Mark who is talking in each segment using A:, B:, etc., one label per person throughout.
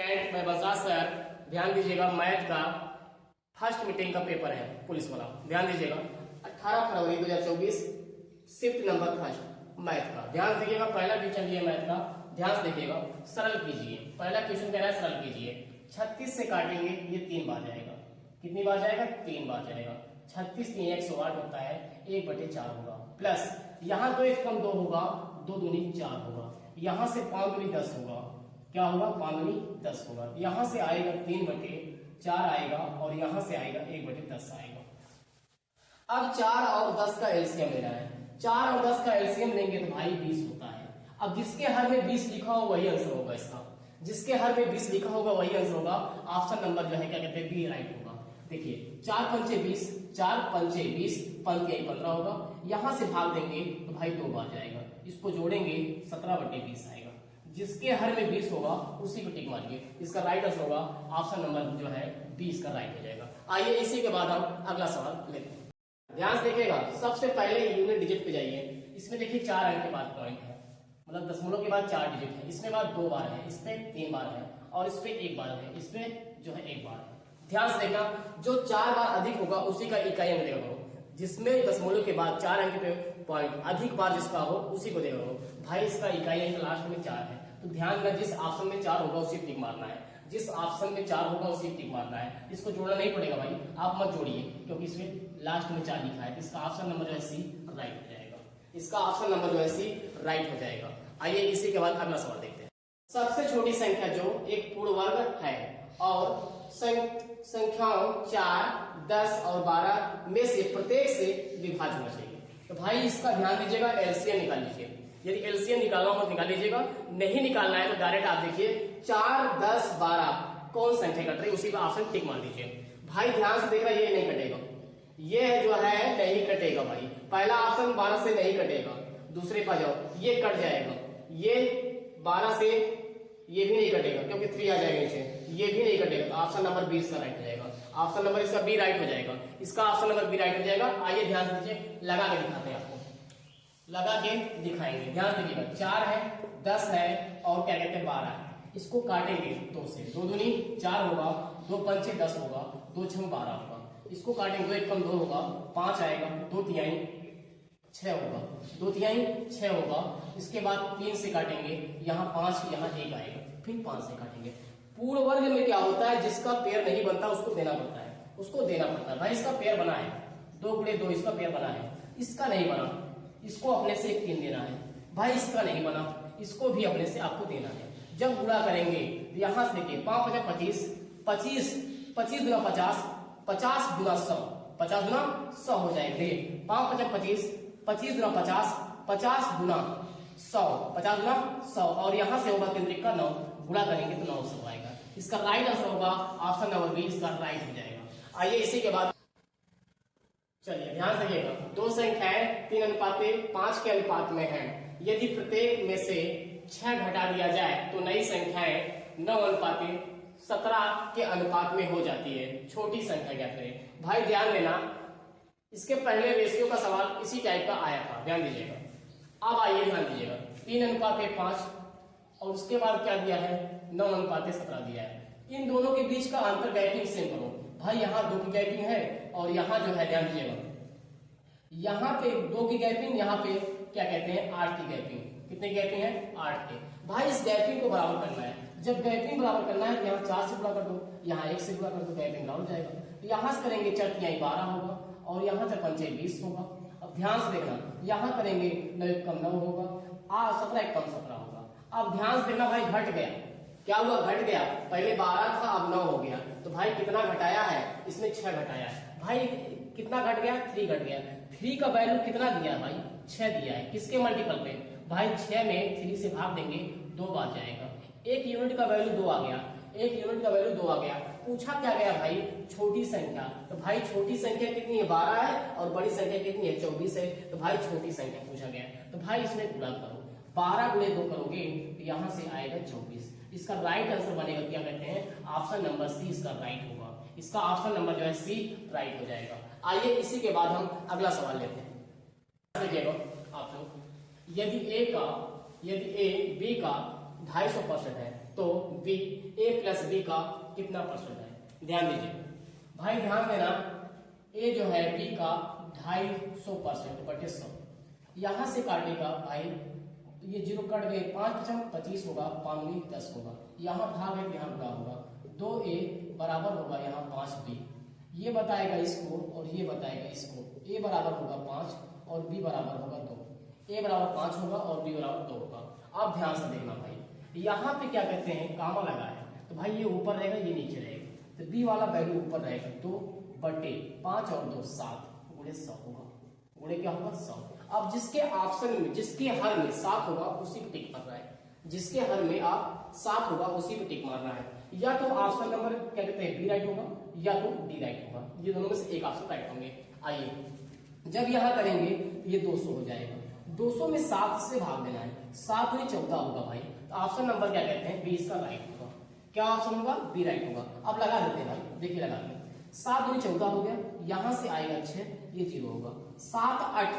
A: मैं बजाज सर, ध्यान दीजिएगा मैथ का फर्स्ट मीटिंग का पेपर है पुलिस वाला। ध्यान दीजिएगा 18 फरवरी 2024 शिफ्ट नंबर फर्स्ट मैथ का। ध्यान दीजिएगा पहला क्वेश्चन ये मैथ का, ध्यान से देखिएगा, सरल कीजिए। पहला क्वेश्चन कह रहा है सरल कीजिए। 36 से काटेंगे ये 3 बार जाएगा। कितनी बार जाएगा? 3 बार जाएगा। 36 3 108 होता है, 1/4 होगा, प्लस यहाँ 2 1 कम 2 होगा, 2 दूनी 4 होगा, यहाँ से 5 दूनी 10 होगा, क्या होगा? 5 दूनी 10 होगा, यहाँ से आएगा 3/4 आएगा और यहाँ से आएगा 1/10 आएगा। अब 4 और 10 का एलसीएम लेना है। 4 और 10 का एलसीएम लेंगे तो भाई 20 होता है। अब जिसके हर में 20 लिखा हो वही आंसर होगा इसका। जिसके हर में 20 लिखा होगा वही आंसर होगा। ऑप्शन नंबर जो है क्या कहते हैं, बी राइट होगा। देखिए 4 पंचे 20, 4 पंचे 20, पंच 15 होगा, यहां से भाग देंगे तो भाई 2 बार जाएगा, इसको जोड़ेंगे 17/20 आएगा। जिसके हर में 20 होगा उसी को टिक मारिए। इसका राइट आंसर होगा ऑप्शन नंबर जो है 20 का राइट हो जाएगा। आइए इसी के बाद हम अगला सवाल लेते हैं। ध्यान से देखिएगा, सबसे पहले यूनिट डिजिट पे जाइए। इसमें देखिए 4 अंक के बाद पॉइंट है, मतलब दशमलव के बाद 4 डिजिट है। इसमें बाद 2 बार है, इसमें 3 बार है और इसमें 1 बार है, इसमें जो है 1 बार है। ध्यान से देखना, जो 4 बार अधिक होगा उसी का इकाई अंक देगा करो। जिसमें दशमलव के बाद 4 अंक पे पॉइंट अधिक बार जिसका हो उसी को देगा करो। भाई इसका इकाई अंक लास्ट में 4 है, तो ध्यान रखना जिस ऑप्शन में 4 होगा उसी टिक मारना है। जिस ऑप्शन में 4 होगा उसी टिक मारना है। इसको जोड़ना नहीं पड़ेगा भाई, आप मत जोड़िए क्योंकि इसमें लास्ट में 4 लिखा है। इसका ऑप्शन नंबर जो है सी राइट हो जाएगा। इसका ऑप्शन नंबर जो है सी राइट हो जाएगा। आइए इसी के बाद अगला सवाल देखते हैं। सबसे छोटी संख्या जो एक पूर्ण वर्ग है और संख्याओं 4, 10 और 12 में से प्रत्येक से विभाज्य होना चाहिए। तो भाई इसका ध्यान दीजिएगा, एलसीएम निकाल लीजिए। यदि एलसीएम निकालना हो तो निकाल लीजिएगा, नहीं निकालना है तो डायरेक्ट आप देखिए 4, 10, 12 कौन संख्या कट रही है उसी का ऑप्शन टिक मार दीजिए। भाई ध्यान से देखना, ये नहीं कटेगा, ये जो है नहीं कटेगा भाई। पहला ऑप्शन 12 से नहीं कटेगा, दूसरे पर जाओ, ये कट जाएगा। ये 12 से ये भी नहीं कटेगा क्योंकि 3 आ जाएगा नीचे, ये भी नहीं कटेगा, तो ऑप्शन नंबर 20 का राइट हो जाएगा। ऑप्शन नंबर इसका बी राइट हो जाएगा। इसका ऑप्शन नंबर बी राइट हो जाएगा। आइए ध्यान से दीजिए, लगा के दिखाते हैं आपको, लगा के दिखाएंगे। ध्यान दीजिएगा 4 है, 10 है और क्या कहते हैं 12 है। इसको काटेंगे 2 से, 2 दूनी 4 होगा, 2 पंचे 10 होगा, 2 छंग 12 होगा। इसको काटेंगे 2 1 कम 2 होगा, 5 आएगा, 2 तिहाई 6 होगा, 2 तिहाई 6 होगा। इसके बाद 3 से काटेंगे, यहाँ 5, यहाँ 1 आएगा, फिर 5 से काटेंगे। पूर्ण वर्ग में क्या होता है, जिसका पेयर नहीं बनता उसको देना पड़ता है, उसको देना पड़ता है। भाई इसका पेयर बना है, 2 गुणे 2 इसका पेयर बना है, इसका नहीं बना, इसको अपने से 1 3 देना है। भाई इसका नहीं बना, इसको भी अपने से आपको देना है। जब गुणा करेंगे तो यहां से देखिए 5 5 25, 25 25 गुना 50, 50 गुना 100, 50 गुना 100 हो जाएंगे। 5 5 25, 25 गुना 50, 50 गुना 100, 50 गुना 100 और यहां से होगा केंद्रिक का 9, गुणा करेंगे तो 900 आएगा। इसका राइट आंसर होगा ऑप्शन नंबर बी, इसका राइट हो जाएगा। आइए इसी के बाद चलिए ध्यान से देखिएगा, 2 संख्याएं 3:5 के अनुपात में हैं। यदि प्रत्येक में से 6 घटा दिया जाए तो नई संख्याएं 9:17 के अनुपात में हो जाती है। छोटी संख्या क्या करें? भाई ध्यान देना, इसके पहले रेशियो का सवाल इसी टाइप का आया था, ध्यान दीजिएगा। अब आइए ध्यान दीजिएगा, 3:5 और उसके बाद क्या दिया है, 9:17 दिया है। इन दोनों के बीच का अंतर गैपिंग सेम करो। भाई यहाँ 2 की गैपिंग है और यहाँ जो है ध्यान दीजिएगा, यहाँ पे 2 की गैपिंग, यहाँ पे क्या कहते हैं 8 की गैपिंग। कितने गैपिंग है? 8 के। भाई इस गैपिंग को बराबर करना है। जब गैपिंग बराबर करना है तो यहाँ 4 से गुणा कर दो, यहाँ 1 से गुणा कर दो, गैपिंग बराबर हो जाएगा। तो यहाँ से करेंगे 4 तिहाई 12 होगा और यहाँ 4 पंचे 20 होगा। अब ध्यान से देखना, यहाँ करेंगे 9 1 कम 9 होगा, 17 1 कम 17 होगा। अब ध्यान से देखना भाई, घट गया, क्या हुआ? घट गया। पहले 12 था अब 9 हो गया, तो भाई कितना घटाया है? इसमें 6 घटाया है। भाई कितना घट गया? 3 घट गया। 3 का वैल्यू कितना दिया भाई? 6 दिया है। किसके मल्टीपल पे? भाई 6 में 3 से भाग देंगे 2 बार जाएगा। 1 यूनिट का वैल्यू 2 आ गया, 1 यूनिट का वैल्यू 2 आ गया। पूछा क्या गया भाई? छोटी संख्या। तो भाई छोटी संख्या कितनी है? 12 है और बड़ी संख्या कितनी है? 24 है। तो भाई छोटी संख्या पूछा गया, तो भाई इसमें गुणा करो, 12 गुणे 2 करोगे तो यहां से आएगा 24। इसका राइट आंसर बनेगा क्या कहते हैं, ऑप्शन नंबर सी इसका राइट होगा। इसका ऑप्शन नंबर जो है सी राइट हो जाएगा। आइए इसी के बाद हम अगला सवाल लेते हैं। देखिएगा आप लोग, यदि ए बी का 250% है तो बी ए प्लस प्लस बी का कितना परसेंट है? ध्यान दीजिए भाई, ध्यान देना, ए जो है बी का 250% बटे 100, यहां से काटेगा भाई, ये जीरो कट गए, 5×25 होगा, 5×10 होगा, यहाँ भाग है यहाँ गुणा होगा, 2a बराबर होगा यहाँ 5b, ये बताएगा इसको और ये बताएगा इसको, a बराबर होगा 5 और b बराबर होगा 2, a बराबर 5 होगा और b बराबर 2 होगा। अब ध्यान से देखना भाई, यहाँ पे क्या कहते हैं, कामा लगा है, तो भाई ये ऊपर रहेगा ये नीचे रहेगा, तो b वाला वैल्यू ऊपर रहेगा, 2 बटे 5 और 2 7 गुणे 100 होगा, गुणे क्या होगा 100। अब जिसके ऑप्शन में, जिसके हर में 7 होगा उसी पे टिक मारना है, जिसके हर में आप 7 होगा उसी पे टिक मारना है, या तो ऑप्शन नंबर क्या कहते हैं बी राइट होगा या तो डी राइट होगा, ये दोनों में से एक ऑप्शन राइट होंगे। आइए जब यहां करेंगे ये 200 हो जाएगा, 200 में 7 से भाग देना है, 7 में 14 होगा भाई, तो ऑप्शन नंबर क्या कहते हैं बी इसका राइट होगा। क्या ऑप्शन होगा? बी राइट होगा। अब लगा देते हैं भाई, देखिए लगा दें, 7 में 14 हो गया, यहां से आएगा 6, ये 0 होगा, 7 8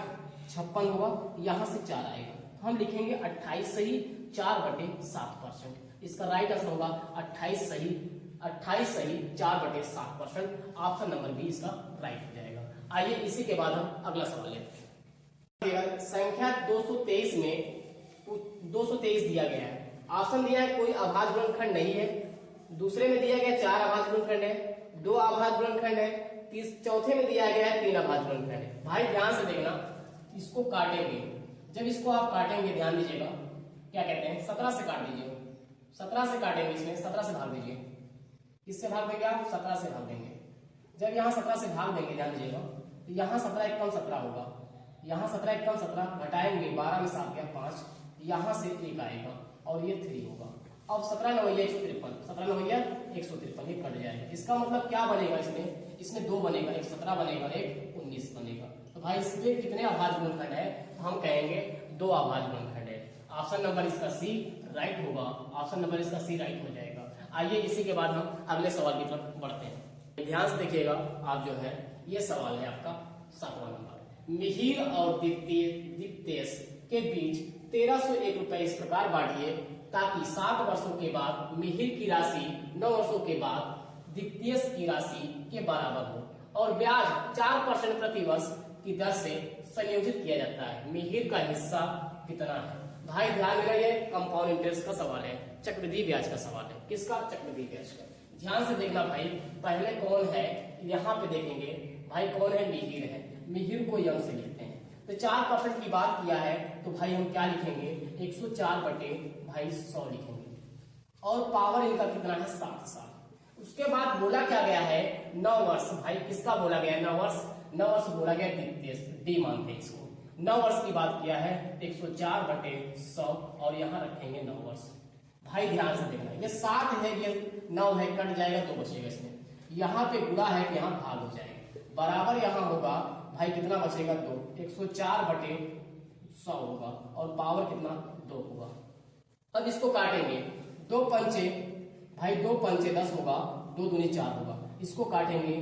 A: 56 होगा, यहां से 4 आएगा, हम लिखेंगे 28 सही 4/7%, इसका राइट आंसर होगा 28 सही 4/7%, ऑप्शन नंबर बी इसका राइट हो जाएगा। आइए इसी के बाद हम अगला सवाल लेते हैं। संख्या 223 में 223 दिया गया है, ऑप्शन दिया है कोई अभाज्य गुणनखंड नहीं है, दूसरे में दिया गया 4 अभाज्य गुणनखंड है, 2 अभाज्य गुणनखंड है, चौथे में दिया गया है 3 अभाज्य गुणनखंड है। भाई ध्यान से देखना, इसको काटेंगे, जब इसको आप काटेंगे ध्यान दीजिएगा, क्या कहते हैं 17 से काट दीजिए, 17 से काटेंगे, इसमें 17 से भाग दीजिए, किससे भाग देंगे आप? 17 से भाग देंगे। जब यहाँ 17 से भाग देंगे ध्यान दीजिएगा, तो यहाँ 17 एकम 17 होगा, यहाँ 17 एकम 17 घटाएंगे, 12 में 7 गया 5, यहाँ से 1 आएगा और ये 3 होगा। अब 17 9 153, 17 9 153, ये कट जाएगा। इसका मतलब क्या बनेगा? इसमें 2 बनेगा, एक 17 बनेगा, एक 19 बनेगा। तो भाई इसमें कितने अभाज्य गुणनखंड है? तो हम कहेंगे 2 अभाज्य गुणनखंड है। ऑप्शन नंबर इसका सी राइट होगा, ऑप्शन नंबर इसका सी राइट हो जाएगा। आइए इसी के बाद हम अगले सवाल की तरफ बढ़ते हैं। ध्यान से देखिएगा, आप जो है ये सवाल है आपका 7वां नंबर। मिहिर और दीप्तेश के बीच 1301 रुपए इस प्रकार बांटिए ताकि 7 वर्षों के बाद मिहिर की राशि 9 वर्षों के बाद दीप्तेश की राशि के बराबर हो और ब्याज 4% प्रति वर्ष की दर से संयोजित किया जाता है। मिहिर का हिस्सा कितना है? भाई ध्यान देना, ये कंपाउंड इंटरेस्ट का सवाल है, चक्रवृद्धि ब्याज का सवाल है। किसका? चक्रवृद्धि ब्याज का। ध्यान से देखना भाई, पहले कौन है यहाँ पे देखेंगे भाई, कौन है? मिहिर है, मिहिर को यम से लिखते हैं। तो 4% की बात किया है तो भाई हम क्या लिखेंगे? 104 बटे भाई 100 लिखेंगे और पावर इनका कितना है? 7 साल। उसके बाद बोला क्या गया है? 9 वर्ष। भाई किसका बोला गया है? 9 वर्ष। 9 वर्ष बोला गया दीप्तेश, डी मानते हैं इसको। 9 वर्ष की बात किया है, 104 बटे 100 और यहाँ रखेंगे 9 वर्ष। भाई ध्यान से देखना, ये 7 है, ये 9 है, कट जाएगा तो बचेगा इसमें, यहाँ पे गुणा है कि यहाँ भाग हो जाएगा, बराबर यहाँ होगा भाई कितना बचेगा? 2। 104 बटे 100 होगा और पावर कितना? 2 होगा। अब इसको काटेंगे, 2 पंचे भाई 2 पंचे 10 होगा, 2 दूनी 4 होगा, इसको काटेंगे,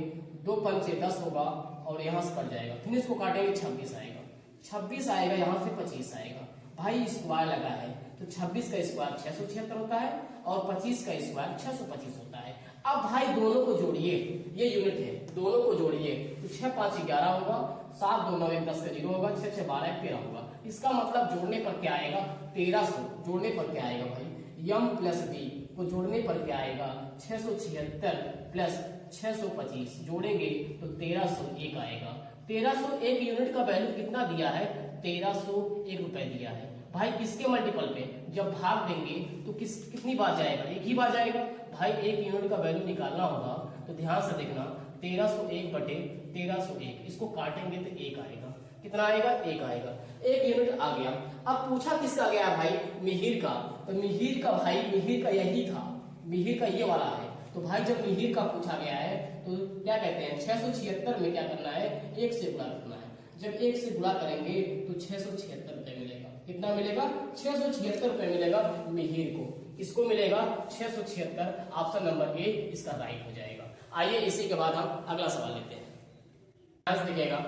A: 2 पंचे 10 होगा और यहाँ से कट जाएगा, फिर इसको काटेंगे 26 आएगा, 26 आएगा, यहाँ से 25 आएगा। भाई स्क्वायर लगा है तो 26 का स्क्वायर 676 होता है और 25 का स्क्वायर 625 होता है। अब भाई दोनों को जोड़िए, ये यूनिट है, दोनों को जोड़िए तो 6 5 11 होगा, 7 2 9 1 10 का 0 होगा, 6 6 12 13 होगा। इसका मतलब जोड़ने पर क्या आएगा? 1300। जोड़ने पर क्या आएगा भाई? यम प्लस बी को जोड़ने पर क्या आएगा? 676 प्लस 625 जोड़ेंगे तो 1301 आएगा। 1301 यूनिट का वैल्यू कितना दिया है? 1301 रुपए दिया है। भाई किसके मल्टीपल पे? जब भाग देंगे तो कितनी बार जाएगा? एक ही बार जाएगा। भाई 1 यूनिट का वैल्यू निकालना होगा तो ध्यान से देखना, 1301 बटे 1301, इसको काटेंगे तो 1 आएगा। कितना आएगा? 1 आएगा। 1 यूनिट आ गया। अब पूछा किसका गया भाई? मिहिर का। तो मिहिर का भाई, मिहिर का यही था, मिहिर का ये वाला है। तो भाई जब मिहिर का पूछा गया है तो क्या कहते हैं? 676 में क्या करना है? 1 से गुणा करना है। जब 1 से गुणा करेंगे तो 676 रुपए मिलेगा। कितना मिलेगा? 676 रुपए मिलेगा मिहिर को। किसको मिलेगा? 676। ऑप्शन नंबर ए इसका राइट हो जाएगा। आइए इसी के बाद हम अगला सवाल लेते हैं। ध्यान से देखिएगा,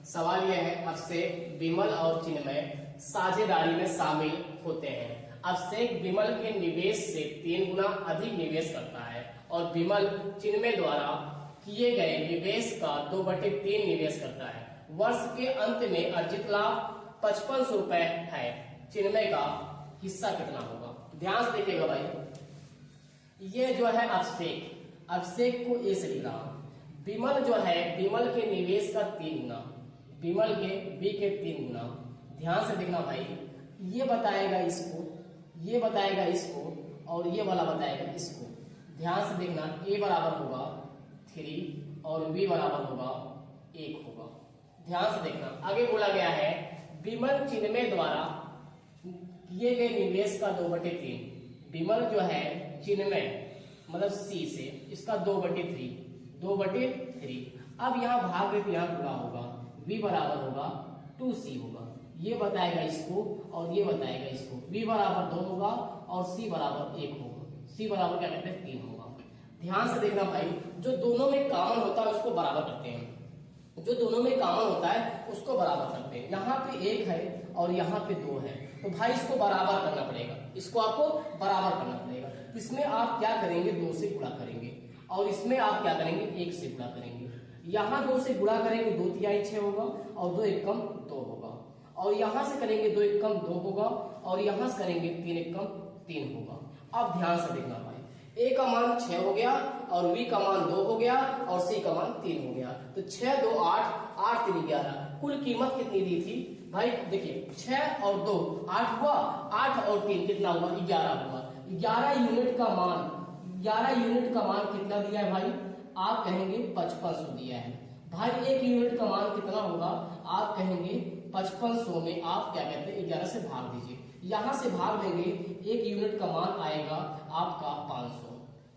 A: सवाल यह है, अब से विमल और चिन्मय साझेदारी में शामिल होते हैं। अभिषेक विमल के निवेश से 3 गुना अधिक निवेश करता है और विमल चिन्मय द्वारा किए गए निवेश का 2/3 निवेश करता है। वर्ष के अंत में अर्जित लाभ 5500 रुपए है। चिन्मय का हिस्सा कितना होगा? ध्यान से देखिएगा भाई, ये जो है अभिषेक को ए से लिख रहा हूं। विमल जो है, विमल के निवेश का 3 गुना, विमल के बी के 3 गुना। ध्यान से देखना भाई, ये बताएगा इसको, ये बताएगा इसको, और ये वाला बताएगा इसको। ध्यान से देखना, ए बराबर होगा 3 और बी बराबर होगा 1 होगा। ध्यान से देखना, आगे बोला गया है विमल चिन्मय द्वारा किए गए निवेश का 2/3। विमल जो है चिन्मय मतलब सी से, इसका 2/3। अब यहाँ भाग यहाँ पूरा होगा, v बराबर होगा 2c होगा। ये बताएगा इसको और ये बताएगा इसको। v बराबर 2 होगा और c बराबर 1 होगा। c बराबर क्या कहते हैं 3 होगा। ध्यान से देखना भाई, जो दोनों में कॉमन होता है उसको बराबर करते हैं, जो दोनों में कॉमन होता है उसको बराबर करते हैं। यहाँ पे 1 है और यहाँ पे 2 है, तो भाई इसको बराबर करना पड़ेगा, इसको आपको बराबर करना पड़ेगा। इसमें आप क्या करेंगे, 2 से गुणा करेंगे, और इसमें आप क्या करेंगे, 1 से गुणा करेंगे। यहाँ 2 से गुणा करेंगे 2 तिहाई 6 होगा और 2 एकम 2 होगा, और यहाँ से करेंगे 2 एकम 2 होगा, और यहाँ से करेंगे 3 एकम 3 होगा। अब ध्यान से देखना भाई, a का मान 6 हो गया और v का मान 2 हो गया और c का मान 3 हो गया। तो 6 2 8, 8 3 11। कुल कीमत कितनी दी थी भाई? देखिए 6 और 2 8 हुआ, 8 और 3 कितना हुआ? 11 हुआ। 11 यूनिट का मान, 11 यूनिट का मान कितना दिया है भाई? आप कहेंगे 5500 दिया है। भाई 1 यूनिट का मान कितना होगा? आप कहेंगे 5500 में आप क्या कहते हैं 11 से भाग दीजिए। यहां से भाग देंगे, 1 यूनिट का मान आएगा आपका 500।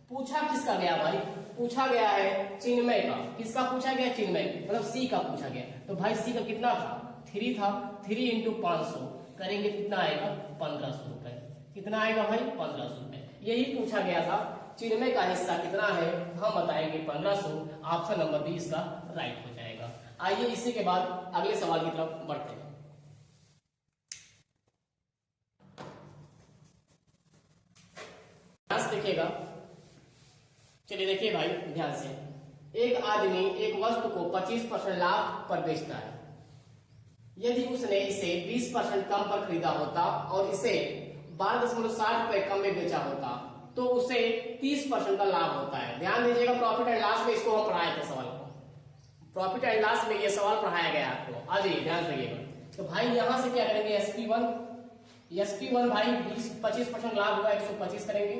A: पूछा किसका गया भाई? पूछा गया है चिन्मय का। किसका पूछा गया? चिन्मय, मतलब सी का पूछा गया। तो भाई सी का कितना था? 3 था। 3 × 500 करेंगे कितना आएगा? 1500 रुपए। कितना आएगा भाई? 1500 रुपए। यही पूछा गया था। चिन्मय का हिस्सा कितना है? हम बताएंगे 1500। ऑप्शन नंबर बी इसका राइट हो जाएगा। आइए इसी के बाद अगले सवाल की तरफ बढ़ते हैं। ध्यान से देखिएगा, चलिए देखिए भाई ध्यान से। एक आदमी एक वस्तु को 25% लाभ पर बेचता है। यदि उसने इसे 20% कम पर खरीदा होता और इसे 12.60 रुपए कम में बेचा होता तो उसे 30% का लाभ होता है। ध्यान दीजिएगा, प्रॉफिट एंड लॉस में इसको हम पढ़ाए थे सवाल को। प्रॉफिट एंड लॉस में ये सवाल पढ़ाया गया आपको। आ जाइए ध्यान रखिएगा। तो भाई यहां से क्या करेंगे? SP1 भाई 25% लाभ हुआ, 125 करेंगे।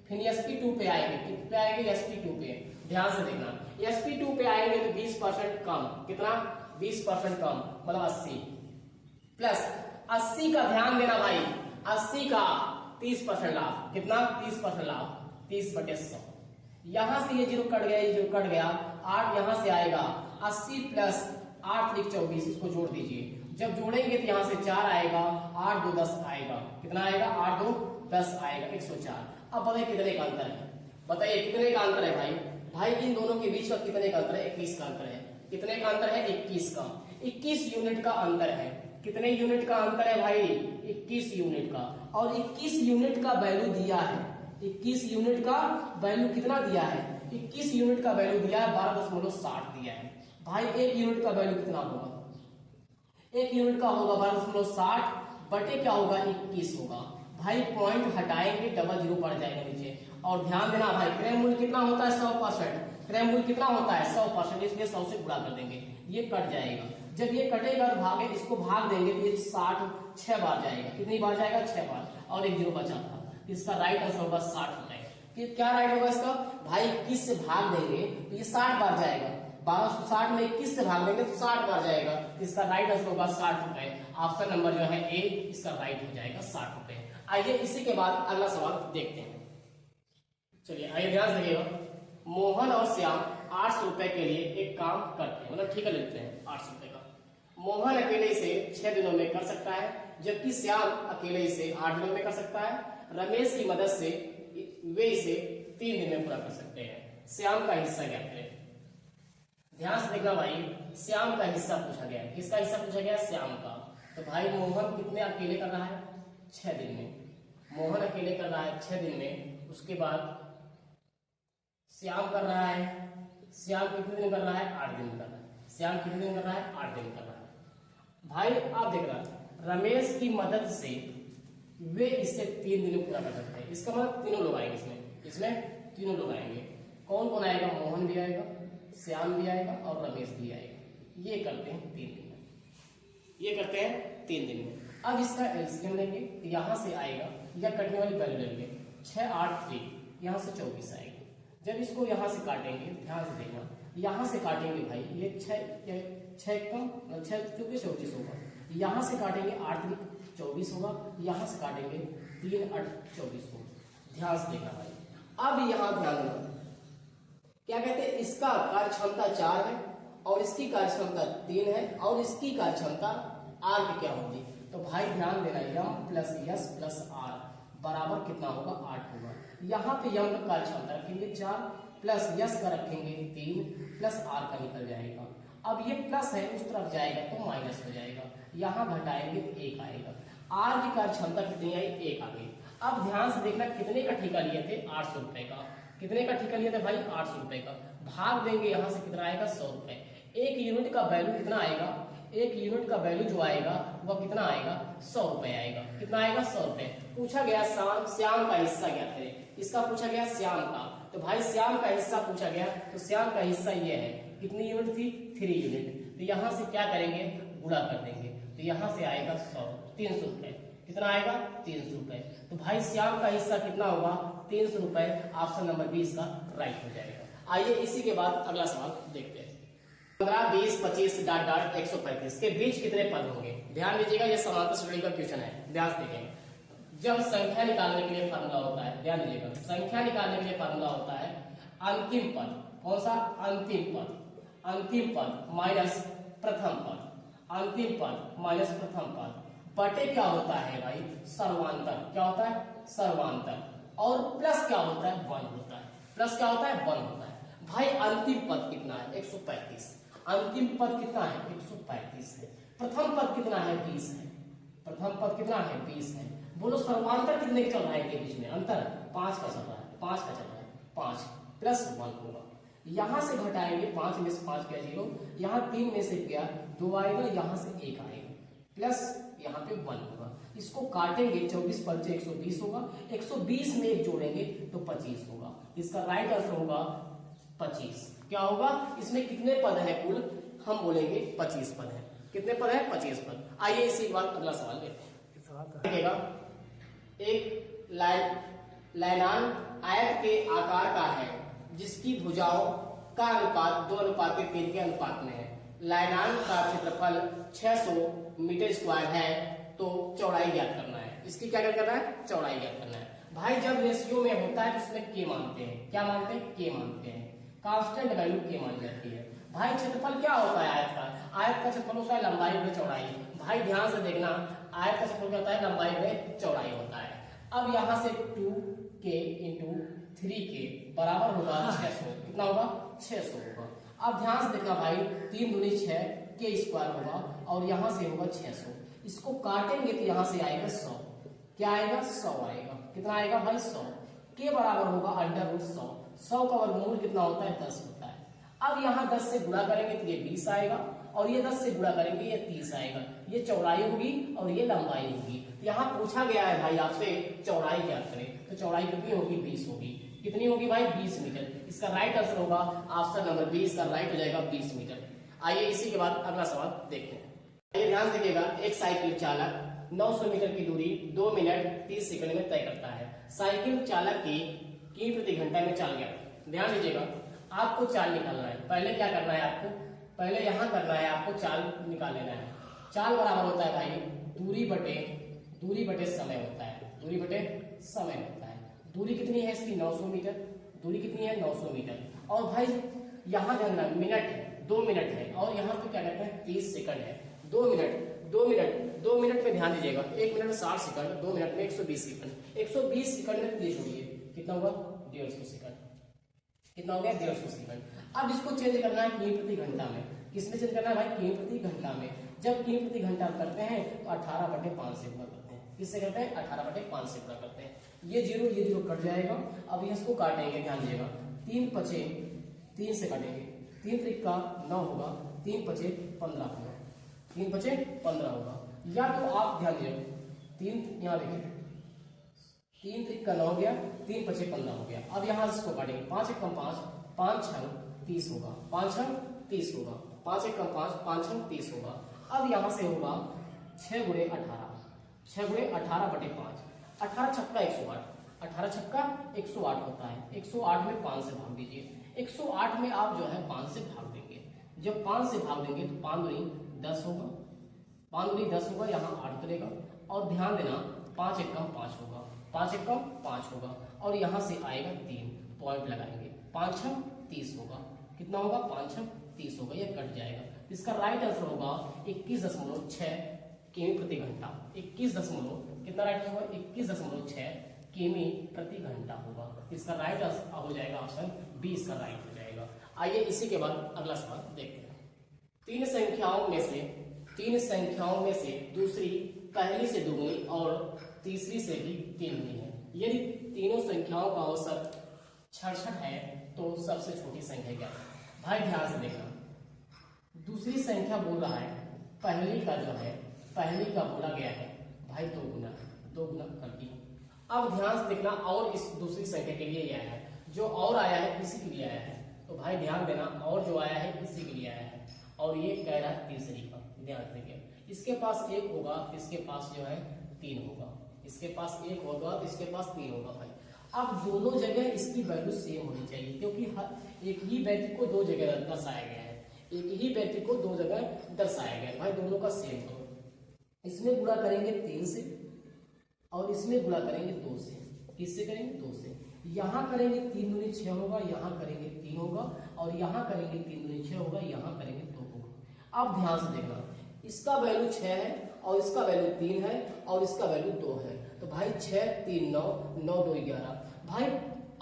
A: फिर SP2 पे आएंगे, कितने पे आएंगे? SP2 पे। ध्यान से देखना, SP2 पे आएंगे तो 20% कम। कितना? 20% कम मतलब 80 प्लस 80 का ध्यान देना भाई, 80 का 30% लाभ। कितना? 30% लाभ, 30/100। यहां से ये 0 कट गया, ये 0 कट गया, 8 यहां से आएगा। 80 प्लस 8 3 24, इसको जोड़ दीजिए। जब जोड़ेंगे तो यहां से 4 आएगा, 8 2 10 आएगा। कितना आएगा? 8 2 10 आएगा, 104। अब बताइए कितने का अंतर है? बताइए कितने का अंतर है भाई? भाई इन दोनों के बीच का कितने का अंतर है? 21 का अंतर है। कितने का अंतर है? 21 का। 21 यूनिट का अंतर है। कितने यूनिट का अंतर है भाई? 21 यूनिट का। और 21 यूनिट का वैल्यू दिया है। 21 यूनिट का वैल्यू कितना दिया है? 21 यूनिट का वैल्यू दिया है 12.60 दिया है। भाई 1 यूनिट का वैल्यू कितना होगा? 1 यूनिट का होगा 12.60 बटे क्या होगा? 21 होगा। भाई पॉइंट हटाएंगे, डबल 0 पड़ जाएगा नीचे। और ध्यान देना भाई, क्रय मूल्य कितना होता है? 100%। क्रय मूल्य कितना होता है? 100%, इसलिए 100 से गुणा कर देंगे, ये कट जाएगा। जब ये कटेगा तो भागे, इसको भाग देंगे तो ये 60 6 बार जाएगा। कितनी बार जाएगा? 6 बार, और 1 0 बचा था। इसका राइट आंसर होगा 60 रुपए। क्या राइट होगा इसका? भाई 21 से भाग देंगे तो ये 60 बार जाएगा। 1260 में 21 से भाग देंगे तो 60 बार जाएगा। इसका राइट आंसर होगा 60 रुपए। ऑप्शन नंबर जो है ए, इसका राइट हो जाएगा 60 रुपए। आइए इसी के बाद अगला सवाल देखते हैं। चलिए आइए ध्यान से देखिएगा। मोहन और श्याम 800 रुपए के लिए एक काम करते हैं, मतलब ठेका लेते हैं 800 रुपए का। मोहन अकेले इसे 6 दिनों में कर सकता है, जबकि श्याम अकेले इसे 8 दिनों में कर सकता है। रमेश की मदद से वे इसे 3 दिन में पूरा कर सकते हैं। श्याम का हिस्सा क्या करें? ध्यान से देखना भाई, श्याम का हिस्सा पूछा गया है। किसका हिस्सा पूछा गया? श्याम का। तो भाई मोहन कितने अकेले कर रहा है? 6 दिन में। मोहन अकेले कर रहा है 6 दिन में, उसके बाद श्याम कर रहा है, श्याम कितने दिन कर रहा है? 8 दिन कर रहा है। श्याम कितने दिन कर रहा है? 8 दिन कर रहा है। भाई आप देख रहा है रमेश की मदद से वे इसे 3 दिन में पूरा कर सकते हैं। इसका मतलब तीनों लोग आएंगे इसमें तीनों लोग आएंगे। कौन कौन आएगा? मोहन भी आएगा, श्याम भी आएगा और रमेश भी आएगा। ये करते हैं 3 दिन में, ये करते हैं 3 दिन में। अब इसका एलसीएम लेंगे, यहाँ से आएगा या कटने वाली वैल्यू लेंगे 6 8 3, यहाँ से 24 आएगी। जब इसको यहाँ से काटेंगे, ध्यान से देखना, यहाँ से काटेंगे भाई ये 6 कम 6 क्योंकि 24 होगा, यहाँ से काटेंगे 8 3 24 होगा, यहाँ से काटेंगे 3 8 24 होगा। ध्यान से देखना भाई। अब यहाँ ध्यान देना, क्या कहते हैं, इसका कार्य क्षमता 4 है और इसकी कार्य क्षमता 3 है और इसकी कार्य क्षमता आर की क्या होगी? तो भाई ध्यान देना, यम प्लस यस प्लस आर बराबर कितना होगा? 8 होगा। यहाँ पे यम का कार्य क्षमता रखेंगे 4 प्लस यस का रखेंगे 3 प्लस आर का निकल जाएगा। अब ये प्लस है उस तरफ जाएगा तो माइनस हो जाएगा, यहाँ घटाएंगे तो 1 आएगा। आर की कार्य क्षमता कितनी आई? 1 आ गई। अब ध्यान से देखना, कितने का ठेका लिए थे? 800 रुपए का। कितने का ठेका लिए थे भाई? 800 रुपए का। भाग देंगे यहाँ से कितना आएगा? 100 रुपए। 1 यूनिट का वैल्यू कितना आएगा? 1 यूनिट का वैल्यू जो आएगा वह कितना आएगा? 100 रुपए आएगा। कितना आएगा? 100 रुपए। पूछा गया श्याम का हिस्सा क्या है? इसका पूछा गया श्याम का, तो भाई श्याम का हिस्सा पूछा गया, तो श्याम का हिस्सा ये है। कितनी यूनिट थी? 3 यूनिट। तो यहाँ से क्या करेंगे? गुणा कर देंगे, तो यहाँ से आएगा 100 300 रुपए। कितना आएगा? 300 रुपए। तो भाई श्याम का हिस्सा कितना होगा? 300 रुपए। ऑप्शन नंबर 20 का राइट हो जाएगा। आइए इसी के बाद अगला सवाल देखते हैं। 15 20 25 डॉट डॉट 135 के बीच कितने पद होंगे? ध्यान दीजिएगा, ये समांतर श्रेणी का क्वेश्चन है, ध्यान से देखेंगे। जब संख्या निकालने के लिए फार्मूला होता है, ध्यान दीजिएगा, संख्या निकालने के लिए फार्मूला होता है अंतिम पद। कौन सा? अंतिम पद। अंतिम पद माइनस प्रथम पद, अंतिम पद माइनस प्रथम पद बटे क्या होता है भाई? सर्वांतर। क्या होता है? सर्वांतर। और प्लस क्या होता है? 1 होता है। प्लस क्या होता है? 1 होता है। भाई अंतिम पद कितना है? 135। अंतिम पद कितना है? 135 है। प्रथम पद कितना है? 20 है। प्रथम पद कितना है? 20 है। बोलो सर्वांतर कितने के चल रहा है? इनके बीच में अंतर 5 का चल रहा है, 5 का चल रहा है। 5 प्लस 1 होगा, यहां से घटाएंगे, 5 में से 5 गया 0, यहाँ 3 में से गया 2 आएगा, यहाँ से 1 आएगा, प्लस यहाँ पे 1 होगा। इसको काटेंगे, 24 पंचे 120 होगा, 120 में 1 जोड़ेंगे तो 25 होगा। इसका राइट आंसर होगा 25। क्या होगा? इसमें कितने पद है कुल? हम बोलेंगे 25 पद है। कितने पद है? 25 पद। आइए इसी के बाद अगला सवाल लेते हैं। एक लाइनान आयत के आकार का है जिसकी भुजाओं का अनुपात 2:3 के अनुपात में है। लाइनान का क्षेत्रफल 600 मीटर स्क्वायर है, तो चौड़ाई ज्ञात करना है। इसकी क्या करना है? चौड़ाई ज्ञात करना है। भाई जब रेशियो में होता है तो उसमें के मानते हैं। क्या मानते हैं? के मानते हैं। कांस्टेंट वैल्यू के मानी जाती है। भाई क्षेत्रफल क्या होता है आयत का? आयत का क्षेत्रफल होता है लंबाई में चौड़ाई। भाई ध्यान से देखना, आयत का क्षेत्रफल क्या होता है? लंबाई में चौड़ाई होता है। अब यहाँ से 2k इंटू 3k बराबर होगा 600। कितना होगा? 600 होगा। अब ध्यान से देखना भाई, 3 दूनी 6 के स्क्वायर होगा और यहाँ से होगा 600। इसको काटेंगे तो यहाँ से आएगा 100। क्या आएगा? 100 आएगा। कितना आएगा भाई? 100। के बराबर होगा √100। 100 का वर्गमूल कितना होता है? 10 होता है। अब यहाँ 10 से गुणा करेंगे तो ये 20 आएगा और ये 10 से गुणा करेंगे ये 30 आएगा। ये चौड़ाई होगी और ये लंबाई होगी। यहाँ पूछा गया है भाई आपसे चौड़ाई क्या करें, तो चौड़ाई कितनी होगी? 20 होगी। कितनी होगी भाई? 20 मीटर। इसका राइट आंसर होगा ऑप्शन नंबर 20 का राइट हो जाएगा 20 मीटर। आइए इसी के बाद अगला सवाल देखते हैं। आइए ध्यान से देखिएगा, एक साइकिल चालक 900 मीटर की दूरी 2 मिनट 30 सेकंड में तय करता है। साइकिल चालक की प्रति घंटा में चाल गया। ध्यान दीजिएगा, आपको चाल निकालना है। पहले क्या करना है आपको? पहले यहाँ करना है आपको, चाल निकाल लेना है। चाल बराबर होता है भाई दूरी बटे समय होता है। दूरी बटे समय होता है। दूरी कितनी है इसकी? 900 मीटर। दूरी कितनी है? 900 मीटर। और भाई यहाँ जानना मिनट है, 2 मिनट है और यहाँ पे क्या कहते हैं? 30 सेकंड है। 2 मिनट में ध्यान दीजिएगा, 1 मिनट में 60 सेकंड, 2 मिनट में 120 सेकंड। 120 सेकंड में 30 जोड़िए, कितना होगा? 150 सेकंड। कितना हो गया? 150 सेकंड। अब इसको चेंज करना है किमी प्रति घंटा में। किसमें चेंज करना है भाई? किमी प्रति घंटा में। जब किमी प्रति घंटा करते हैं तो 18/5 से गुणा करते हैं। किससे करते हैं 18/5 से गुणा करते हैं। ये जीरो कट जाएगा। अब इसको काटेंगे, ध्यान दीजिएगा, 3 पचे 3 से काटेंगे, 3 त्रिका 9 होगा, 3 पचे 15 होगा, 3 पचे 15 होगा। या तो आप ध्यान दीजिए 3 यहाँ देखिए 3 त्रिका 9 हो गया, 3 पचे 15 हो गया। अब यहाँ इसको काटेंगे, 5 एक कम 5, 5 छंग 30 होगा, 5 छंग 30 होगा, 5 एक कम 5, 5 छंग 30 होगा। अब यहाँ से होगा 6 गुणे 18, 6 गुणे 18/5, 18 छक्का 108, 18 छक्का 108 होता है। 108 में 5 से भाग दीजिए, 108 में आप जो है 5 से भाग देंगे। जब 5 से भाग देंगे तो 5 दूनी 10 होगा, 5 दूनी 10 होगा, यहाँ 8 करेगा। और ध्यान देना 5 एक कम 5 होगा, 5 एक कम 5 होगा, और यहाँ से आएगा 3, पॉइंट लगाएंगे, 5 छंग 30 होगा। कितना होगा 5 छंग 30 होगा, ये कट जाएगा। इसका राइट आंसर होगा 21.6 किमी प्रति घंटा। 21 कितना राइट होगा 21.6 किमी प्रति घंटा होगा। इसका राइट आंसर हो जाएगा ऑप्शन बी, इसका राइट हो जाएगा। आइए इसी के बाद अगला सवाल देखते हैं। तीन संख्याओं में से दूसरी पहली से दुगुनी और तीसरी से भी 3 गुनी है। यदि तीनों संख्याओं का औसत 66 है तो सबसे छोटी संख्या क्या है? भाई ध्यान से देखना, दूसरी संख्या बोल रहा है, पहली का जो है पहली का बोला गया है भाई 2 गुना कर दिया। अब ध्यान से देखना, और इस दूसरी संख्या के लिए ये आया है, जो और आया है इसी के लिए आया है। तो भाई ध्यान देना, और जो आया है इसी के लिए आया है, और ये कह रहा है तीसरी का। ध्यान देखिए, इसके पास 1 होगा, इसके पास जो है 3 होगा, इसके पास 1 होगा तो इसके पास 3 होगा। भाई अब दोनों जगह इसकी वैल्यू सेम होनी चाहिए, क्योंकि हर एक ही व्यक्ति को 2 जगह दर्शाया गया है, एक ही व्यक्ति को 2 जगह दर्शाया गया है। भाई दोनों का सेम हो, इसमें गुणा करेंगे 3 से और इसमें गुणा करेंगे 2 से। किससे करेंगे 2 से। यहाँ करेंगे 3 दूनी 6 होगा, यहाँ करेंगे 3 होगा, और यहाँ करेंगे 3 दूनी 6 होगा, यहाँ करेंगे 2 होगा। अब ध्यान से देखना, इसका वैल्यू 6 है और इसका वैल्यू 3 है और इसका वैल्यू 2 है। तो भाई 6 3 9, 9 2 11। भाई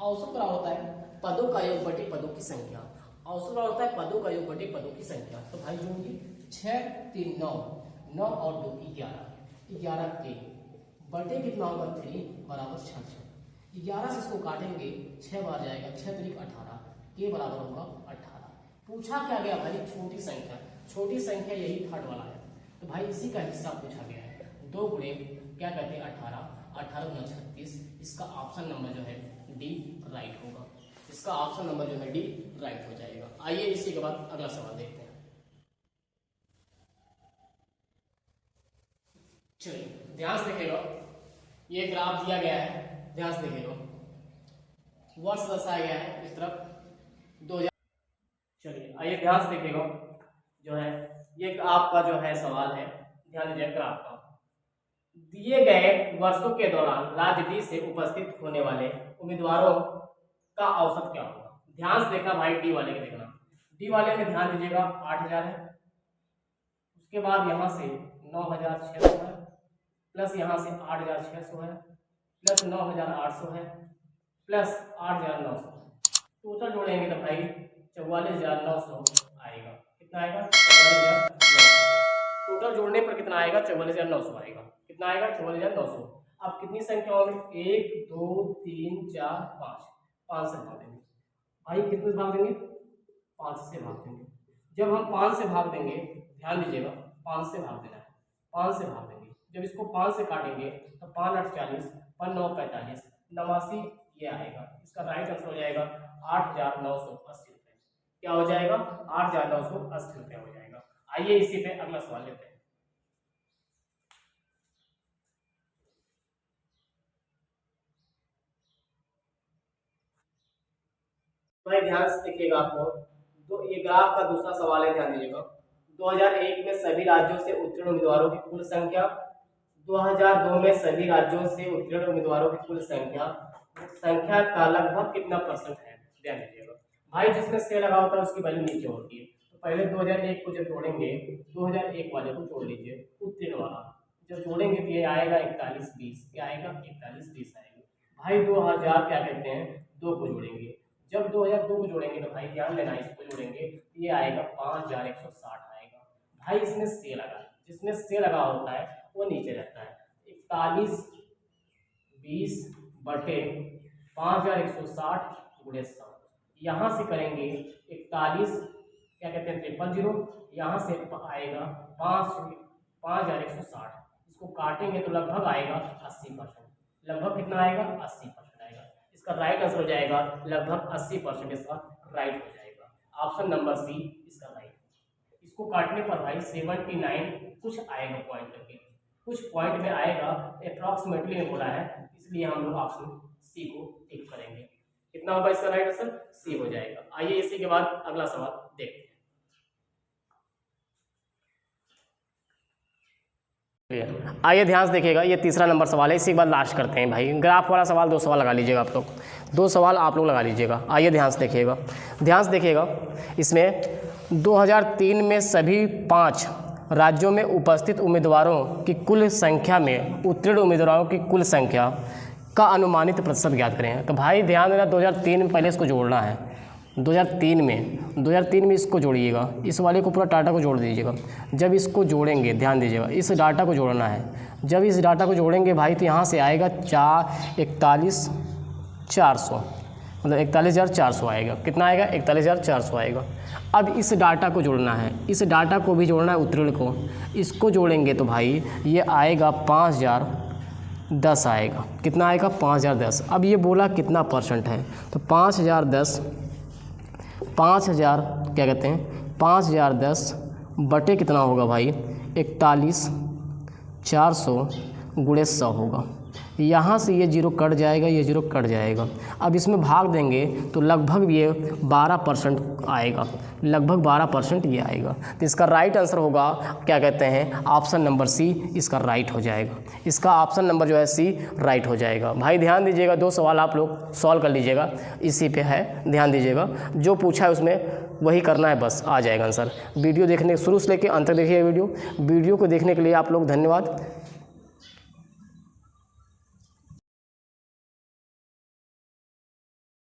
A: औसत क्या होता है? पदों का योग बटे पदों की संख्या। औसत क्या होता है? पदों का योग बटे पदों की संख्या। तो भाई जोड़िए 6 3 9, 9 और 2 11, 11 के बटे कितना होगा 3 बराबर 66। 11 से इसको काटेंगे 6 बार जाएगा, 6 3 18 के बराबर होगा 18। पूछा क्या गया भाई? छोटी संख्या। छोटी संख्या यही थर्ड वाला है, तो भाई इसी का हिस्सा पूछा गया है। 2 गुणे क्या कहते हैं 18, 18 गुना 36। इसका ऑप्शन नंबर जो है डी राइट होगा, इसका ऑप्शन नंबर जो है डी राइट हो जाएगा। आइए इसी के बाद अगला सवाल देखते हैं। चलिए ध्यान से देखिएगा, ये ग्राफ दिया गया है, ध्यान से देखिएगा, वर्ष दर्शाया गया है इस तरफ 2000। चलिए आइए ध्यान से देखिएगा, जो है ये आपका जो है सवाल है, ध्यान दीजिए ग्राफ का। दिए गए वर्षों के दौरान राज्य डी से उपस्थित होने वाले उम्मीदवारों का औसत क्या होगा? ध्यान से देखना भाई, डी वाले के देखना, डी वाले में ध्यान दीजिएगा 8000 है, उसके बाद यहाँ से 9600 है, प्लस यहाँ से 8600 है, प्लस 9800 है, प्लस 8900। टोटल जोड़ेंगे तो भाई 44900 आएगा। कितना आएगा? 44900। टोटल जोड़ने पर कितना आएगा? 44900 आएगा। कितना आएगा? 44900। अब कितनी संख्याओं में? 1 2 3 4 5, 5 से भाग देंगे भाई। कितने से भाग देंगे? 5 से भाग देंगे। जब हम 5 से भाग देंगे, ध्यान दीजिएगा, 5 से भाग देना है, 5 से भाग देंगे। जब इसको 5 से काटेंगे तो 5 8 40, 5 9 45, 89 ये आएगा। इसका राइट आंसर हो जाएगा 8980 रुपये। क्या हो जाएगा? 8980 रुपये हो जाएगा। आइए इसी पे अगला सवाल लेते हैं। भाई ध्यान से देखिएगा, आपको ये ग्राफ का दूसरा सवाल है, ध्यान दीजिएगा। 2001 में सभी राज्यों से उत्तीर्ण उम्मीदवारों की कुल संख्या, 2002 में सभी राज्यों से उत्तीर्ण उम्मीदवारों की कुल संख्या का लगभग कितना परसेंट है? ध्यान दीजिएगा भाई, जिसमें से लगा होता है उसकी वैल्यू नीचे होती है। तो पहले 2001 को जब जोड़ेंगे, 2001 वाले को जोड़ लीजिए, उत्तीर्ण वाला जब जोड़ेंगे तो ये आएगा 4120। क्या आएगा? 4120 आएगा। भाई 2000 क्या कहते हैं 2 को जोड़ेंगे, जब 2002 को जोड़ेंगे तो भाई ध्यान देना, इसको जोड़ेंगे ये आएगा 5160 आएगा। भाई इसमें से लगा, जिसमें से लगा होता है वो नीचे रहता है। 41/50/160 यहाँ से करेंगे 41, क्या कहते हैं 000, यहाँ से आएगा 5,160, इसको काटेंगे तो लगभग आएगा 80%। लगभग कितना आएगा? 80% आएगा। इसका राइट आंसर हो जाएगा लगभग 80%, इसका राइट हो जाएगा। ऑप्शन नंबर सी इसका राइट। इसको काटने पर भाई 79 कुछ आएगा पॉइंट करके, कुछ पॉइंट में आएगा, अप्रॉक्सीमेटली में बोला है, इसलिए हम लोग ऑप्शन सी को टिक करेंगे। कितना होगा इसका राइट आंसर? सी हो जाएगा। आइए इसी के बाद अगला सवाल देखते हैं। आइए ध्यान से देखिएगा, ये तीसरा नंबर सवाल है, इसी के बाद लास्ट करते हैं भाई। ग्राफ वाला सवाल 2 सवाल लगा लीजिएगा आप लोग, 2 सवाल आप लोग लगा लीजिएगा। आइए ध्यान से देखिएगा, ध्यान से देखिएगा। इसमें 2003 में सभी 5 राज्यों में उपस्थित उम्मीदवारों की कुल संख्या में उत्तीर्ण उम्मीदवारों की कुल संख्या का अनुमानित प्रतिशत ज्ञात करें। तो भाई ध्यान देना, 2003 में पहले इसको जोड़ना है। 2003 में इसको जोड़िएगा, इस वाले को पूरा डाटा को जोड़ दीजिएगा। जब इसको जोड़ेंगे, ध्यान दीजिएगा, इस डाटा को जोड़ना है। जब इस डाटा को जोड़ेंगे भाई तो यहाँ से आएगा 41,400, मतलब 41,400 आएगा। कितना आएगा? 41,400 आएगा। अब इस डाटा को जोड़ना है, इस डाटा को भी जोड़ना है उत्तीर्ण को। इसको जोड़ेंगे तो भाई ये आएगा 5,010 आएगा। कितना आएगा? 5,010। अब ये बोला कितना परसेंट है, तो 5,010 क्या कहते हैं 5,010 बटे कितना होगा भाई? 41,400 × 100 होगा। यहाँ से ये 0 कट जाएगा, ये 0 कट जाएगा। अब इसमें भाग देंगे तो लगभग ये 12% आएगा, लगभग 12% ये आएगा। तो इसका राइट आंसर होगा, क्या कहते हैं, ऑप्शन नंबर सी इसका राइट हो जाएगा। इसका ऑप्शन नंबर जो है सी राइट हो जाएगा। भाई ध्यान दीजिएगा, 2 सवाल आप लोग सॉल्व कर लीजिएगा, इसी पे है, ध्यान दीजिएगा। जो पूछा है उसमें वही करना है, बस आ जाएगा आंसर। वीडियो देखने शुरू से लेकर अंत तक देखिए वीडियो को देखने के लिए आप लोग धन्यवाद।